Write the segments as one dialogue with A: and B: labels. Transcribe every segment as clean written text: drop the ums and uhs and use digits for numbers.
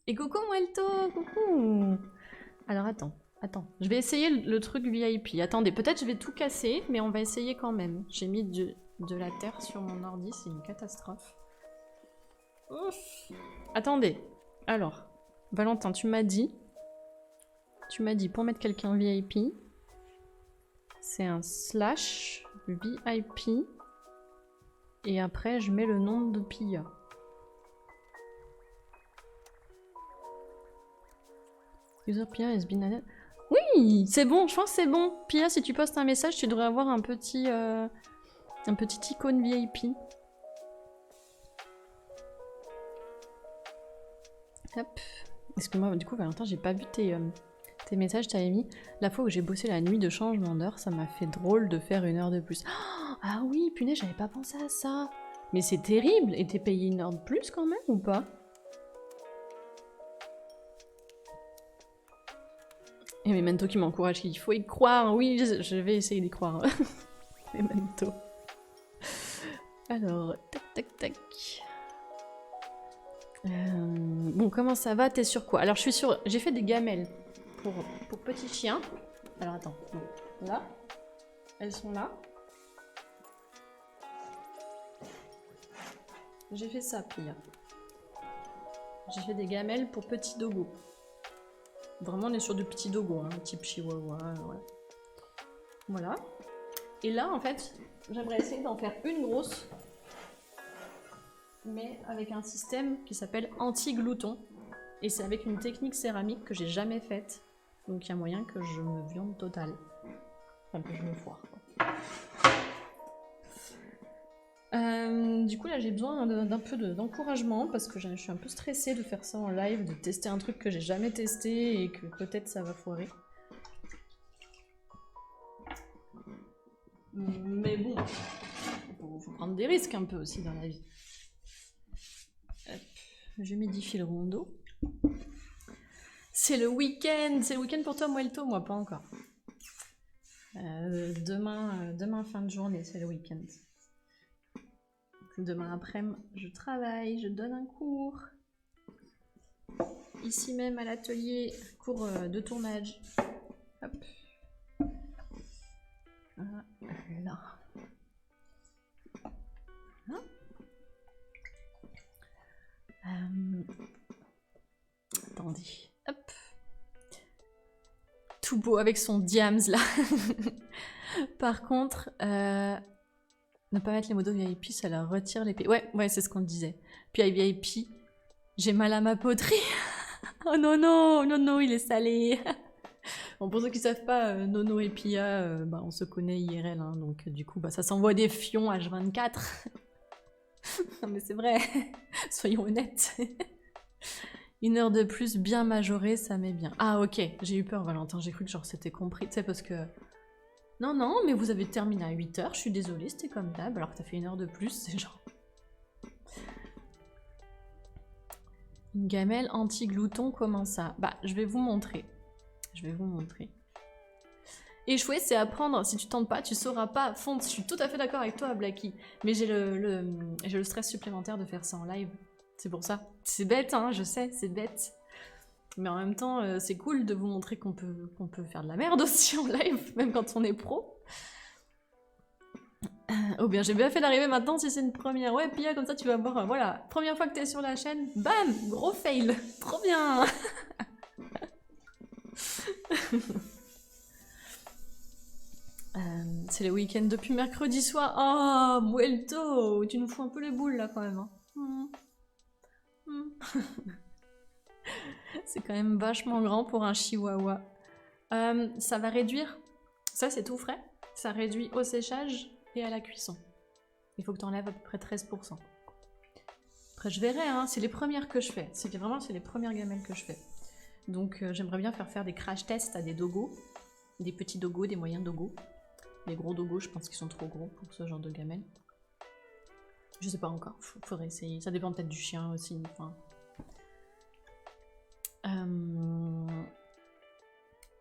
A: Et coucou Muelto, coucou. Alors attends. Je vais essayer le truc VIP. Attendez, peut-être je vais tout casser, mais on va essayer quand même. J'ai mis de la terre sur mon ordi, c'est une catastrophe. Ouf. Attendez. Alors, Valentin, tu m'as dit pour mettre quelqu'un VIP, c'est un slash VIP et après je mets le nom de Pia. User Pia has been added. Oui, c'est bon, je pense que c'est bon. Pia, si tu postes un message, tu devrais avoir un petit icône VIP. Hop. Excuse-moi, du coup, Valentin, j'ai pas vu tes messages, t'avais mis. La fois où j'ai bossé la nuit de changement d'heure, ça m'a fait drôle de faire 1 heure de plus. Ah oui, punaise, j'avais pas pensé à ça. Mais c'est terrible. Et t'es payé 1 heure de plus quand même ou pas? Et Memento qui m'encourage, il faut y croire. Oui, je vais essayer d'y croire. Memento. Alors, tac. Bon, comment ça va? T'es sur quoi? Alors, je suis sur... J'ai fait des gamelles pour petits chiens. Alors, attends. Donc, là. Elles sont là. J'ai fait ça, Pia. J'ai fait des gamelles pour petits dogos. Vraiment, on est sur du petit dogo, hein, type chihuahua. Ouais. Voilà. Et là, en fait, j'aimerais essayer d'en faire une grosse, mais avec un système qui s'appelle anti-glouton. Et c'est avec une technique céramique que j'ai jamais faite. Donc il y a moyen que je me viande total. Enfin, que je me foire. Du coup, là, j'ai besoin d'un peu d'encouragement parce que je suis un peu stressée de faire ça en live, de tester un truc que j'ai jamais testé et que peut-être ça va foirer. Mais bon, faut prendre des risques un peu aussi dans la vie. Hop, je m'édifie le rondeau. C'est le week-end pour toi, Muelto, moi pas encore. Demain fin de journée, c'est le week-end. Demain après-midi, je travaille, je donne un cours. Ici même à l'atelier, cours de tournage. Hop. Voilà. Attendez. Hop. Tout beau avec son diams là. Par contre, ne pas mettre les modos VIP, ça leur retire l'épée. Ouais, c'est ce qu'on disait. Puis à VIP, j'ai mal à ma poterie. Oh non, il est salé. Bon, pour ceux qui savent pas, Nono et Pia, on se connaît IRL, hein, donc du coup, ça s'envoie des fions H24. Non mais c'est vrai, soyons honnêtes. 1 heure de plus bien majorée, ça m'est bien. Ah ok, j'ai eu peur Valentin, j'ai cru que genre c'était compris, tu sais, parce que... Non, mais vous avez terminé à 8 heures, je suis désolée, c'était comme d'hab, alors que t'as fait 1 heure de plus, c'est genre... Une gamelle anti-glouton, comment ça? Je vais vous montrer. Échouer, c'est apprendre. Si tu tentes pas, tu sauras pas. Fonte, je suis tout à fait d'accord avec toi, Blacky. Mais j'ai le stress supplémentaire de faire ça en live. C'est pour ça. C'est bête, hein, je sais, c'est bête. Mais en même temps, c'est cool de vous montrer qu'on peut faire de la merde aussi en live, même quand on est pro. Oh bien, j'ai bien fait d'arriver maintenant si c'est une première. Ouais, Pia, comme ça tu vas voir, voilà. Première fois que t'es sur la chaîne, bam, gros fail. Trop bien. C'est le week-end depuis mercredi soir. Oh, Muelto, tu nous fous un peu les boules là quand même. Hein. C'est quand même vachement grand pour un chihuahua. Ça va réduire. Ça, c'est tout frais. Ça réduit au séchage et à la cuisson. Il faut que tu enlèves à peu près 13%. Après, je verrai, hein, c'est les premières que je fais. C'est les premières gamelles que je fais. Donc, j'aimerais bien faire des crash tests à des dogos. Des petits dogos, des moyens dogos. Les gros dogos, je pense qu'ils sont trop gros pour ce genre de gamelle. Je sais pas encore, faudrait essayer. Ça dépend peut-être du chien aussi. Enfin...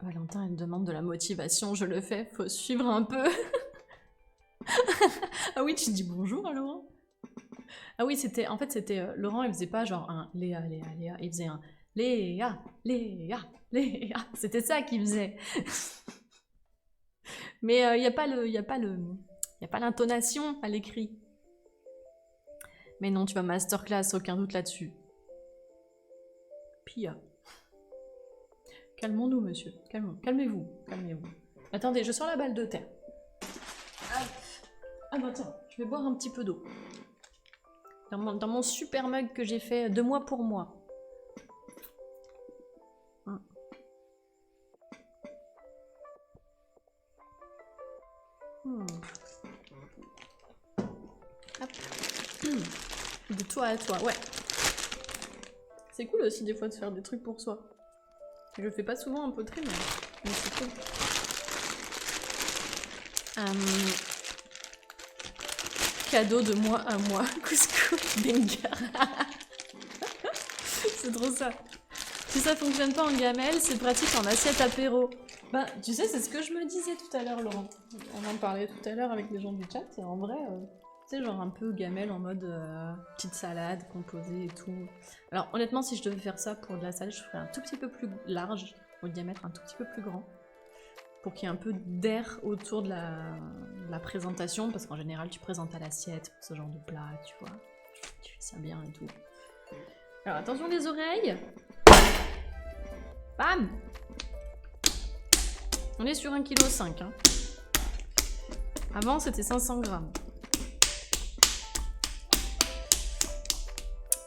A: Valentin, elle me demande de la motivation, je le fais, faut suivre un peu. Ah oui, tu dis bonjour à Laurent. Ah oui, en fait, c'était Laurent, il faisait pas genre un Léa, il faisait un Léa, Léa, Léa. C'était ça qu'il faisait. Mais il n'y a pas l'intonation à l'écrit. Mais non, tu vas masterclass, aucun doute là-dessus. Pia. Calmons-nous, monsieur. Calmez-vous. Calmez-vous. Attendez, je sors la balle de terre. Ah bah tiens, je vais boire un petit peu d'eau. Dans mon super mug que j'ai fait de mois pour moi. Hop. De toi à toi, ouais. C'est cool aussi des fois de faire des trucs pour soi. Je le fais pas souvent un peu très mais c'est cool. Cadeau de moi à moi, couscous Bengar. C'est trop ça. Si ça fonctionne pas en gamelle, c'est pratique en assiette apéro. Bah, tu sais, c'est ce que je me disais tout à l'heure, Laurent. On en parlait tout à l'heure avec les gens du chat, et en vrai, tu sais, genre un peu gamelle en mode petite salade composée et tout. Alors, honnêtement, si je devais faire ça pour de la salade, je ferais un tout petit peu plus large, au diamètre un tout petit peu plus grand, pour qu'il y ait un peu d'air autour de la présentation, parce qu'en général, tu présentes à l'assiette pour ce genre de plat, tu vois. Tu fais ça bien et tout. Alors, attention les oreilles. Bam! On est sur 1,5 kg. Hein. Avant, c'était 500 grammes.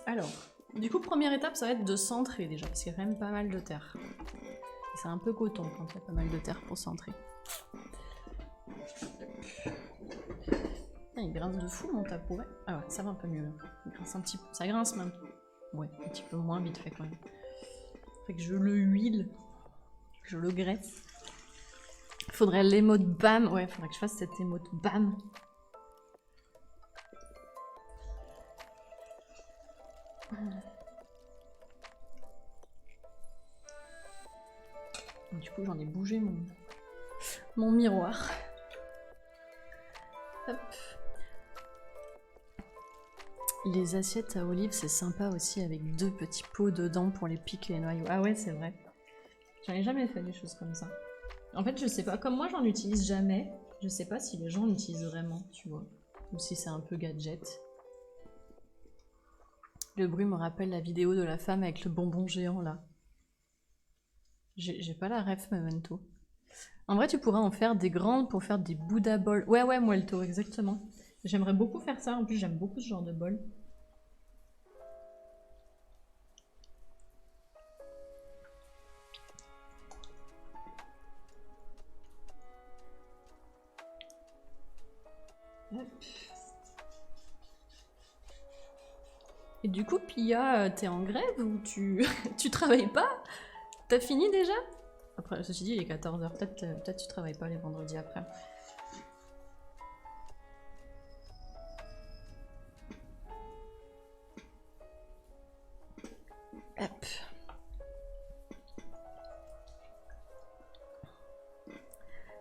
A: Alors, du coup, première étape, ça va être de centrer déjà, parce qu'il y a quand même pas mal de terre. C'est un peu coton quand il y a pas mal de terre pour centrer. Il grince de fou mon tabouret. Ah ouais, ça va un peu mieux. Il grince un petit peu. Ça grince même. Ouais, un petit peu moins vite fait quand même. Fait que je le huile, je le graisse. Faudrait l'émote BAM. Ouais, faudrait que je fasse cette émote BAM. Du coup, j'en ai bougé mon miroir. Hop. Les assiettes à olives, c'est sympa aussi avec 2 petits pots dedans pour les piquer les noyaux. Ah ouais, c'est vrai. J'en ai jamais fait des choses comme ça. En fait, je sais pas. Comme moi, j'en utilise jamais. Je sais pas si les gens l'utilisent vraiment, tu vois. Ou si c'est un peu gadget. Le bruit me rappelle la vidéo de la femme avec le bonbon géant, là. J'ai pas la ref, Memento. En vrai, tu pourrais en faire des grandes pour faire des Buddha balls. Ouais, Muelto, exactement. J'aimerais beaucoup faire ça. En plus, j'aime beaucoup ce genre de bol. Hop. Et du coup, Pia, t'es en grève ou tu travailles pas? T'as fini déjà? Après, ceci dit, il est 14h. Peut-être tu travailles pas les vendredis après. Hop.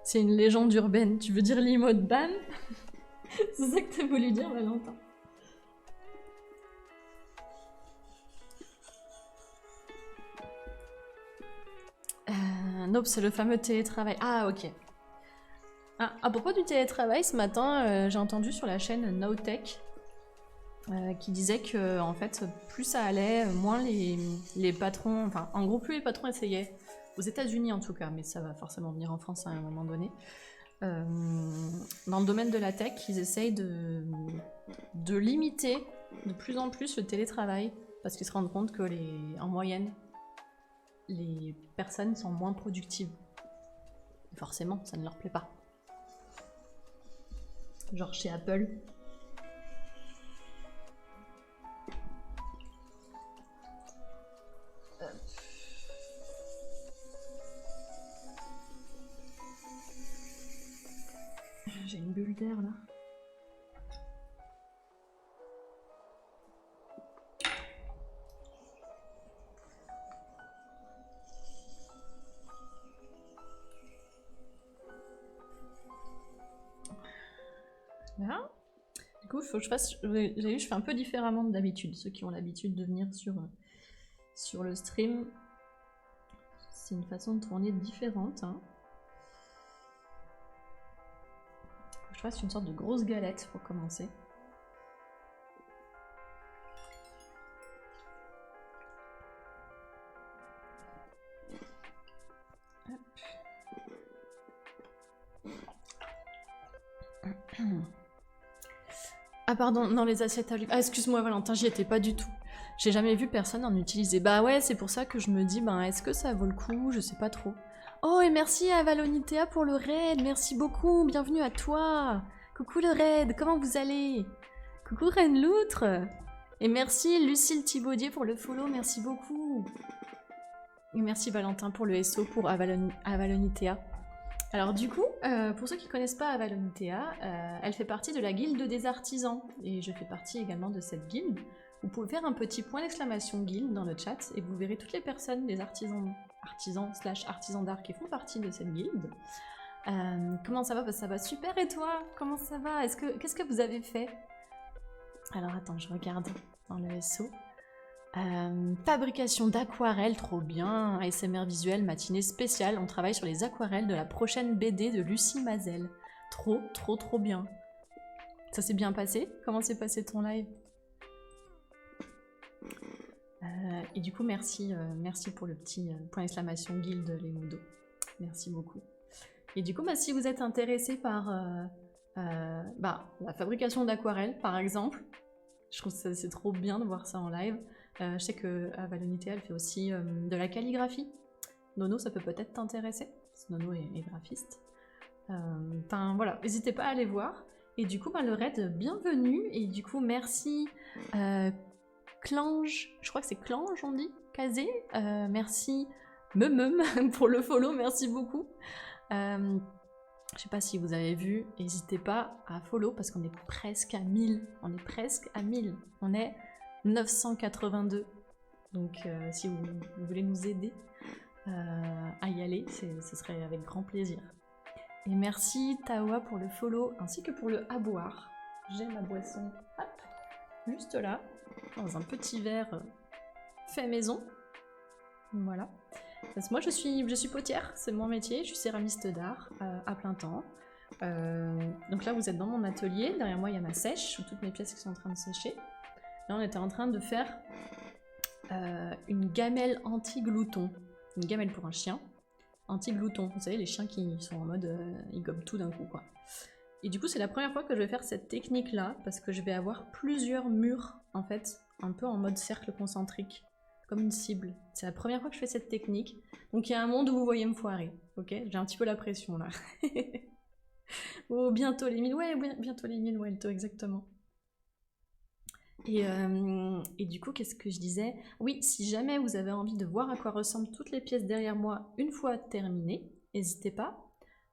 A: C'est une légende urbaine. Tu veux dire l'emote BAM? C'est ça que t'as voulu dire, Valentin? Nope, c'est le fameux télétravail. Ah, ok. Ah, à propos du télétravail, ce matin, j'ai entendu sur la chaîne NoTech qui disait que, en fait, plus ça allait, moins les patrons... Enfin, en gros, plus les patrons essayaient, aux États-Unis en tout cas, mais ça va forcément venir en France à un moment donné, dans le domaine de la tech, ils essayent de limiter de plus en plus le télétravail, parce qu'ils se rendent compte que, en moyenne, les personnes sont moins productives. Et forcément, ça ne leur plaît pas. Genre chez Apple. J'ai une bulle d'air là. Là. Du coup, il faut que je fasse. J'ai vu, je fais un peu différemment d'habitude. Ceux qui ont l'habitude de venir sur sur le stream. C'est une façon de tourner différente. Hein. Je fasse une sorte de grosse galette pour commencer. Ah pardon, non les assiettes à lui. Ah excuse-moi Valentin, j'y étais pas du tout. J'ai jamais vu personne en utiliser. Bah ouais, c'est pour ça que je me dis, ben est-ce que ça vaut le coup? Je sais pas trop. Oh et merci à Valonitea pour le raid, merci beaucoup, bienvenue à toi. Coucou le raid, comment vous allez? Coucou Reine Loutre. Et merci Lucille Thibaudier pour le follow, merci beaucoup. Et merci Valentin pour le SO pour Avalonitea. Alors du coup, pour ceux qui ne connaissent pas Avalonitea, elle fait partie de la guilde des artisans, et je fais partie également de cette guilde. Vous pouvez faire un petit point d'exclamation guilde dans le chat, et vous verrez toutes les personnes, les artisans d'art qui font partie de cette guilde. Comment ça va? Bah, ça va super, et toi? Comment ça va? Qu'est-ce que vous avez fait? Alors attends, je regarde dans le SO. Fabrication d'aquarelles, trop bien. ASMR visuel, matinée spéciale. On travaille sur les aquarelles de la prochaine BD de Lucie Mazel. Trop bien. Ça s'est bien passé? Comment s'est passé ton live? Et du coup, merci pour le petit point d'exclamation guilde, les modos. Merci beaucoup. Et du coup, bah, si vous êtes intéressé par la fabrication d'aquarelles, par exemple, je trouve que c'est trop bien de voir ça en live. Je sais que Avalonitea, elle fait aussi de la calligraphie. Nono, ça peut peut-être t'intéresser, parce que Nono est graphiste. Enfin voilà, n'hésitez pas à aller voir. Et du coup, le raid, bienvenue. Et du coup, merci Clange, je crois que c'est Clange on dit, Kazé. Merci Meum pour le follow, merci beaucoup. Je sais pas si vous avez vu, n'hésitez pas à follow parce qu'on est presque à 1000. On est presque à 1000. On est 982. Donc si vous voulez nous aider à y aller, ce serait avec grand plaisir. Et merci Tawa pour le follow ainsi que pour le à boire. J'ai ma boisson, hop, juste là, dans un petit verre fait maison. Voilà. Parce que moi je suis potière, c'est mon métier, je suis céramiste d'art à plein temps. Donc là vous êtes dans mon atelier, derrière moi il y a ma sèche, où toutes mes pièces qui sont en train de sécher. Là on était en train de faire une gamelle anti-glouton. Une gamelle pour un chien, anti-glouton. Vous savez les chiens qui sont en mode ils gobent tout d'un coup quoi. Et du coup c'est la première fois que je vais faire cette technique là, parce que je vais avoir plusieurs murs en fait, un peu en mode cercle concentrique. Comme une cible. C'est la première fois que je fais cette technique. Donc il y a un monde où vous voyez me foirer. Ok, j'ai un petit peu la pression là. Oh, bientôt les 1000. Ouais, bientôt les 1000, ouais, exactement. Et du coup, qu'est-ce que je disais? Oui, si jamais vous avez envie de voir à quoi ressemblent toutes les pièces derrière moi une fois terminées, n'hésitez pas.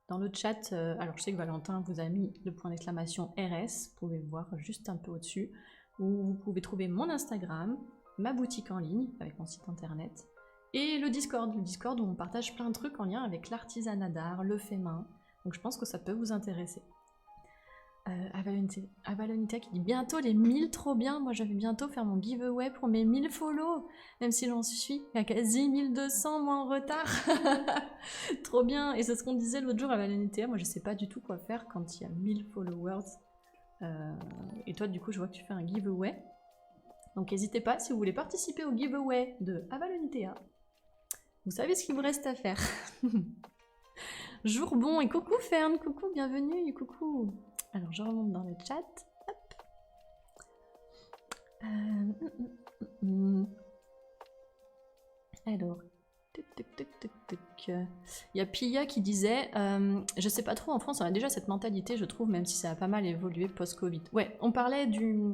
A: Dans le chat, alors je sais que Valentin vous a mis le point d'exclamation RS, vous pouvez voir juste un peu au-dessus, où vous pouvez trouver mon Instagram, ma boutique en ligne avec mon site internet et le Discord où on partage plein de trucs en lien avec l'artisanat d'art, le fait main, donc je pense que ça peut vous intéresser. Avalonitea qui dit bientôt les 1000, trop bien, moi je vais bientôt faire mon giveaway pour mes 1000 follow, même si j'en suis à quasi 1200 moins en retard. Trop bien, et c'est ce qu'on disait l'autre jour à Avalonitea, moi je sais pas du tout quoi faire quand il y a 1000 followers, et toi du coup je vois que tu fais un giveaway. Donc n'hésitez pas, si vous voulez participer au giveaway de Avalonitea, vous savez ce qu'il vous reste à faire. Jour bon, et coucou Fern, coucou, bienvenue, coucou. Alors je remonte dans le chat. Hop. Alors, il y a Pia qui disait je sais pas trop, en France on a déjà cette mentalité je trouve, même si ça a pas mal évolué post-Covid. Ouais, on parlait du...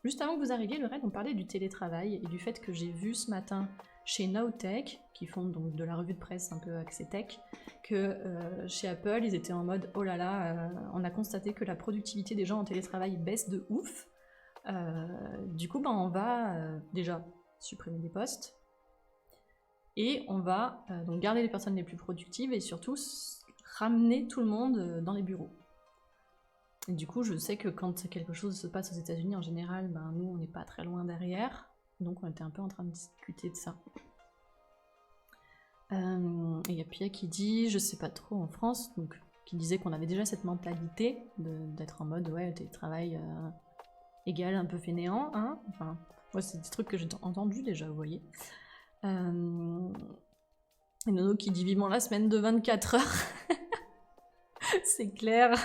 A: Juste avant que vous arriviez, le raid, on parlait du télétravail et du fait que j'ai vu ce matin chez Nowtech, qui font donc de la revue de presse un peu axée tech, que chez Apple, ils étaient en mode « Oh là là, on a constaté que la productivité des gens en télétravail baisse de ouf. Du coup, on va déjà supprimer des postes et on va donc garder les personnes les plus productives et surtout ramener tout le monde dans les bureaux. » Et du coup, je sais que quand quelque chose se passe aux États-Unis, en général, nous, on n'est pas très loin derrière. Donc on était un peu en train de discuter de ça. Et il y a Pia qui dit, je sais pas trop en France, donc qui disait qu'on avait déjà cette mentalité d'être en mode ouais, télétravail égal un peu fainéant, hein. Enfin, moi c'est des trucs que j'ai entendu déjà, vous voyez. Et Nono qui dit vivement la semaine de 24 heures. C'est clair.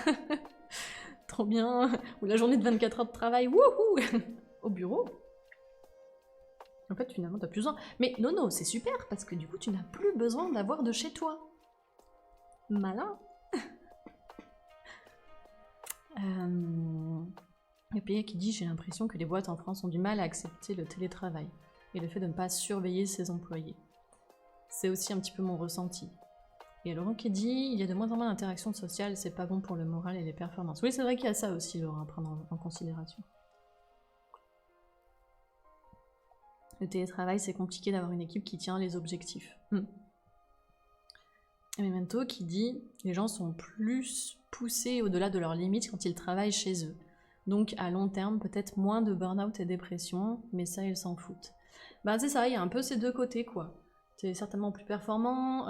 A: Trop bien. Ou la journée de 24 heures de travail, wouhou, au bureau. En fait, finalement, t'as plus besoin. Mais non, c'est super, parce que du coup, tu n'as plus besoin d'avoir de chez toi. Malin. Et puis, qui dit, j'ai l'impression que les boîtes en France ont du mal à accepter le télétravail et le fait de ne pas surveiller ses employés. C'est aussi un petit peu mon ressenti. Et Laurent qui dit, il y a de moins en moins d'interactions sociales, c'est pas bon pour le moral et les performances. Oui, c'est vrai qu'il y a ça aussi, Laurent, à prendre en considération. Le télétravail, c'est compliqué d'avoir une équipe qui tient les objectifs. Et Memento qui dit, les gens sont plus poussés au-delà de leurs limites quand ils travaillent chez eux. Donc à long terme, peut-être moins de burn-out et dépression, mais ça, ils s'en foutent. Ben c'est ça, il y a un peu ces deux côtés, quoi. T'es certainement plus performant,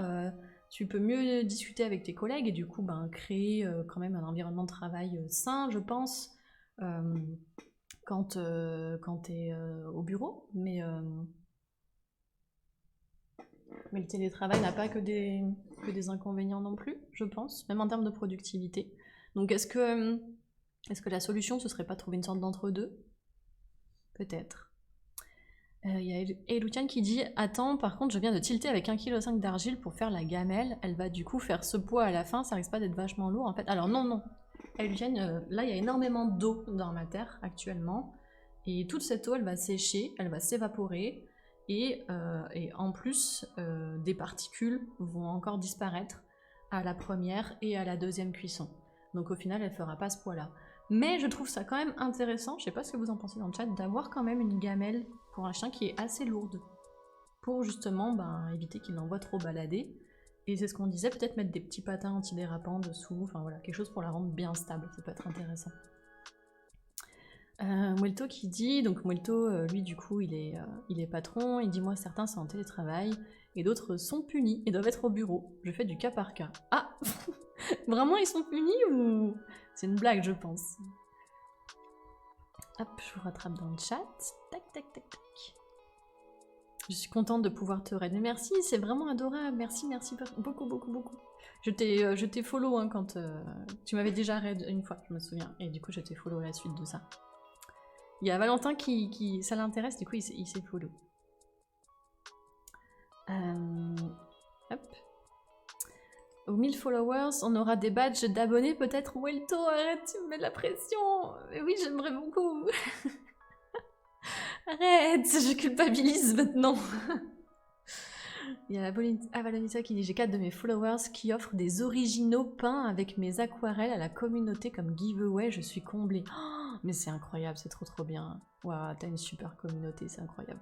A: tu peux mieux discuter avec tes collègues et du coup créer quand même un environnement de travail sain, je pense, quand t'es au bureau. Mais le télétravail n'a pas que des inconvénients non plus, je pense, même en termes de productivité. Donc est-ce que la solution, ce serait pas trouver une sorte d'entre-deux? Peut-être. Il y a Eloutiane qui dit « Attends, par contre, je viens de tilter avec 1,5 kg d'argile pour faire la gamelle. Elle va du coup faire ce poids à la fin, ça risque pas d'être vachement lourd en fait. » Alors non. Eloutiane, là, il y a énormément d'eau dans ma terre actuellement. Et toute cette eau, elle va sécher, elle va s'évaporer. Et en plus, des particules vont encore disparaître à la première et à la deuxième cuisson. Donc au final, elle fera pas ce poids-là. Mais je trouve ça quand même intéressant, je sais pas ce que vous en pensez dans le chat, d'avoir quand même une gamelle pour un chien qui est assez lourde. Pour justement éviter qu'il l'envoie trop balader. Et c'est ce qu'on disait, peut-être mettre des petits patins antidérapants dessous, enfin voilà, quelque chose pour la rendre bien stable, ça peut être intéressant. Muelto qui dit, donc Muelto, lui du coup, il est patron, il dit moi certains sont en télétravail et d'autres sont punis et doivent être au bureau. Je fais du cas par cas. Ah vraiment ils sont punis ou... C'est une blague je pense. Hop, je vous rattrape dans le chat. Tac, tac, tac, tac. Je suis contente de pouvoir te raid. Mais merci, c'est vraiment adorable. Merci beaucoup. Je t'ai follow hein, quand tu m'avais déjà raid une fois, je me souviens. Et du coup, je t'ai follow à la suite de ça. Il y a Valentin qui ça l'intéresse, du coup, il s'est follow. Hop. Aux 1000 followers, on aura des badges d'abonnés peut-être. Welto, arrête, tu me mets de la pression. Mais oui, j'aimerais beaucoup. Arrête, je culpabilise maintenant. Il y a Avalonita qui dit « J'ai 4 de mes followers qui offrent des originaux peints avec mes aquarelles à la communauté comme giveaway. Je suis comblée. Oh, mais c'est incroyable, c'est trop bien. Waouh, t'as une super communauté, c'est incroyable.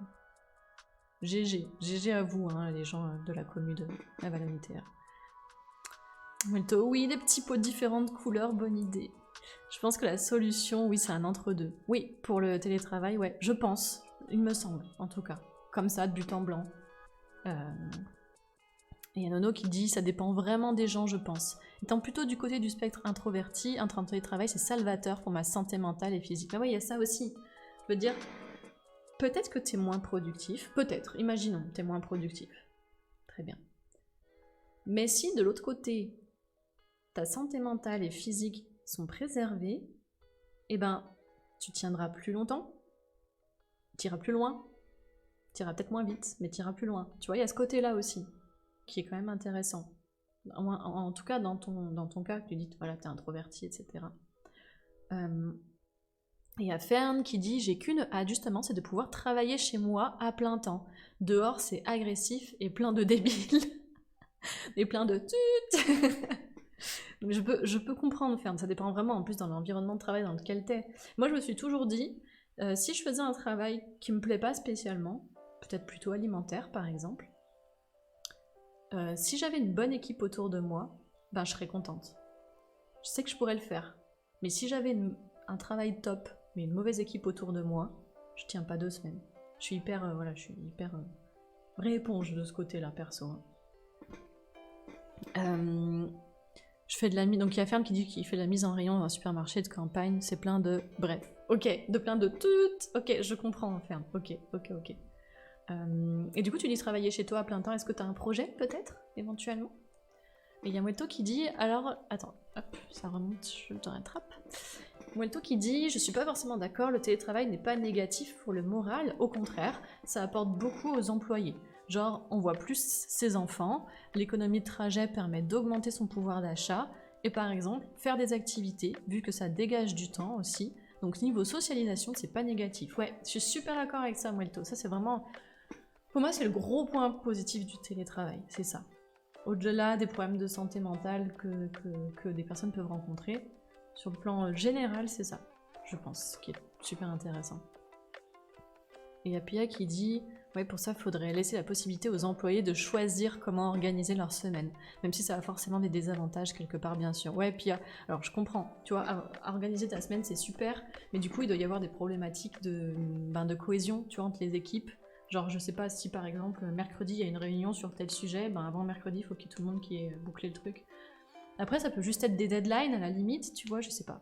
A: GG à vous, hein, les gens de la commu de Avalonita. Oui, des petits pots de différentes couleurs, bonne idée. Je pense que la solution, oui, c'est un entre-deux. Oui, pour le télétravail, ouais, je pense. Il me semble, en tout cas. Comme ça, de but en blanc. Et il y a Nono qui dit « Ça dépend vraiment des gens, je pense. Étant plutôt du côté du spectre introverti, un temps de télétravail, c'est salvateur pour ma santé mentale et physique. » Mais oui, il y a ça aussi. Je veux dire, peut-être que t'es moins productif. Peut-être, imaginons, t'es moins productif. Très bien. Mais si, de l'autre côté, ta santé mentale et physique sont préservées, eh ben, tu tiendras plus longtemps, tu iras plus loin, tu iras peut-être moins vite, mais tu iras plus loin. Tu vois, il y a ce côté-là aussi, qui est quand même intéressant. En tout cas, dans ton cas, tu dis, voilà, t'es introverti, etc. Et il y a Fern qui dit, j'ai qu'une hâte, justement, c'est de pouvoir travailler chez moi à plein temps. Dehors, c'est agressif et plein de débiles. Et plein de tut. Donc je peux comprendre, Fern, ça dépend vraiment en plus dans l'environnement de travail dans lequel t'es. Moi je me suis toujours dit, si je faisais un travail qui me plaît pas spécialement, peut-être plutôt alimentaire par exemple, si j'avais une bonne équipe autour de moi, ben je serais contente. Je sais que je pourrais le faire. Mais si j'avais un travail top, mais une mauvaise équipe autour de moi, je tiens pas 2 semaines. Je suis hyper, voilà, je suis hyper rééponge de ce côté-là, perso. Je fais de la mise... Donc il y a Ferme qui dit qu'il fait de la mise en rayon dans un supermarché de campagne, c'est plein de... Bref, ok, de plein de toutes... Ok, je comprends, Ferme, ok. Et du coup, tu dis travailler chez toi à plein temps, est-ce que tu as un projet, peut-être, éventuellement? Et il y a Muelto qui dit, alors... Attends, hop, ça remonte, je te rattrape. Muelto qui dit, je suis pas forcément d'accord, le télétravail n'est pas négatif pour le moral, au contraire, ça apporte beaucoup aux employés. Genre, on voit plus ses enfants, l'économie de trajet permet d'augmenter son pouvoir d'achat, et par exemple, faire des activités, vu que ça dégage du temps aussi. Donc niveau socialisation, c'est pas négatif. Ouais, je suis super d'accord avec ça, Muelto. Ça, c'est vraiment... Pour moi, c'est le gros point positif du télétravail, c'est ça. Au-delà des problèmes de santé mentale que des personnes peuvent rencontrer, sur le plan général, c'est ça, je pense, qui est super intéressant. Et il y a Pia qui dit... Ouais, pour ça, il faudrait laisser la possibilité aux employés de choisir comment organiser leur semaine. Même si ça a forcément des désavantages quelque part, bien sûr. Ouais, puis alors je comprends, tu vois, organiser ta semaine, c'est super, mais du coup, il doit y avoir des problématiques de cohésion, tu vois, entre les équipes. Genre, je sais pas si par exemple, mercredi, il y a une réunion sur tel sujet, ben avant mercredi, il faut qu'il y ait tout le monde qui ait bouclé le truc. Après, ça peut juste être des deadlines, à la limite, tu vois, je sais pas.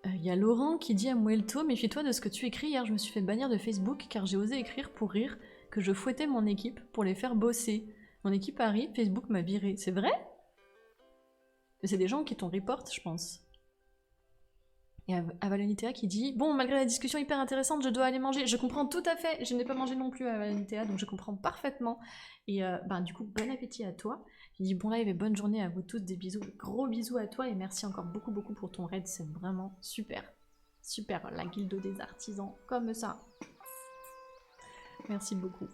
A: Il y a Laurent qui dit à Muelto, méfie-toi de ce que tu écris. Hier, je me suis fait bannir de Facebook car j'ai osé écrire pour rire que je fouettais mon équipe pour les faire bosser. Mon équipe arrive, Facebook m'a viré. C'est vrai? Mais c'est des gens qui t'ont report, je pense. Et Avalonitea qui dit, bon, malgré la discussion hyper intéressante, je dois aller manger. Je comprends tout à fait. Je n'ai pas mangé non plus à Avalonitea, donc je comprends parfaitement. Et du coup, bon appétit à toi. Il dit bon live et bonne journée à vous tous, des bisous, gros bisous à toi et merci encore beaucoup pour ton raid, c'est vraiment super. Super, la guilde des artisans, comme ça. Merci beaucoup.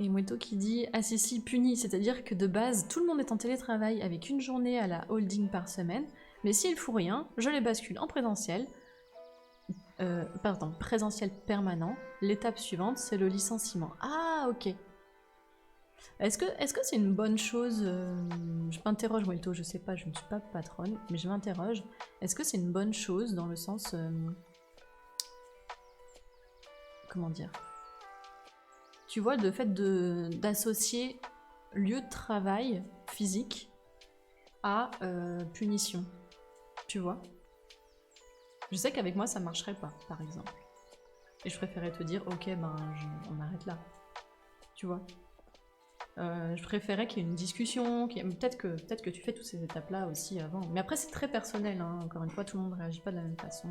A: Et Mueto qui dit ah si puni, c'est-à-dire que de base tout le monde est en télétravail avec une journée à la holding par semaine, mais s'il faut rien, je les bascule en présentiel. Présentiel permanent. L'étape suivante, c'est le licenciement. Ah ok. Est-ce que c'est une bonne chose je m'interroge, Muelto, je sais pas, je ne suis pas patronne, mais je m'interroge. Est-ce que c'est une bonne chose dans le sens... comment dire? Tu vois, le fait d'associer lieu de travail physique à punition. Tu vois? Je sais qu'avec moi, ça marcherait pas, par exemple. Et je préférais te dire, ok, ben, on arrête là. Tu vois? Je préférais qu'il y ait une discussion, peut-être que tu fais toutes ces étapes-là aussi avant. Mais après, c'est très personnel, hein. Encore une fois, tout le monde ne réagit pas de la même façon.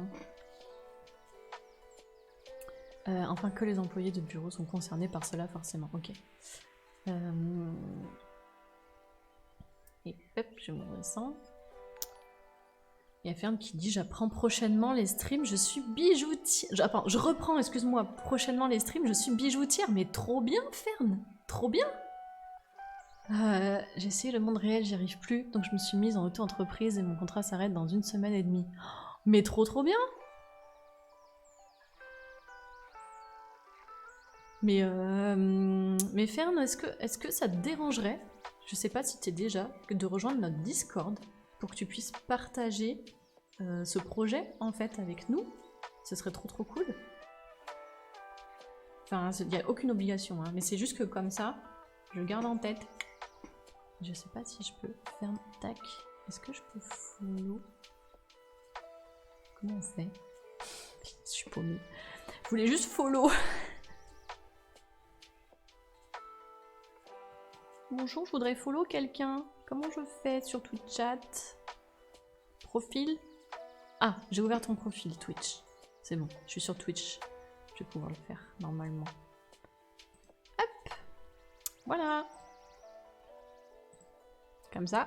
A: Enfin, que les employés de bureau sont concernés par cela, forcément. Ok. Et hop, je me ressens. Il y a Fern qui dit j'apprends prochainement les streams, je suis bijoutière. Je reprends, excuse-moi, prochainement les streams, je suis bijoutière. Mais trop bien, Fern, trop bien. J'ai essayé le monde réel, j'y arrive plus, donc je me suis mise en auto-entreprise et mon contrat s'arrête dans 1 semaine et demie. Mais trop bien. Mais Fern, est-ce que ça te dérangerait, je sais pas si t'es déjà, de rejoindre notre Discord pour que tu puisses partager ce projet en fait avec nous? Ce serait trop cool. Enfin, il n'y a aucune obligation, hein, mais c'est juste que comme ça, je garde en tête. Je sais pas si je peux faire tac. Est-ce que je peux follow? Comment on fait? Je suis paumée. Je voulais juste follow. Bonjour, je voudrais follow quelqu'un. Comment je fais sur Twitch chat? Profil? Ah, j'ai ouvert ton profil Twitch. C'est bon, je suis sur Twitch. Je vais pouvoir le faire normalement. Hop! Voilà! Comme ça.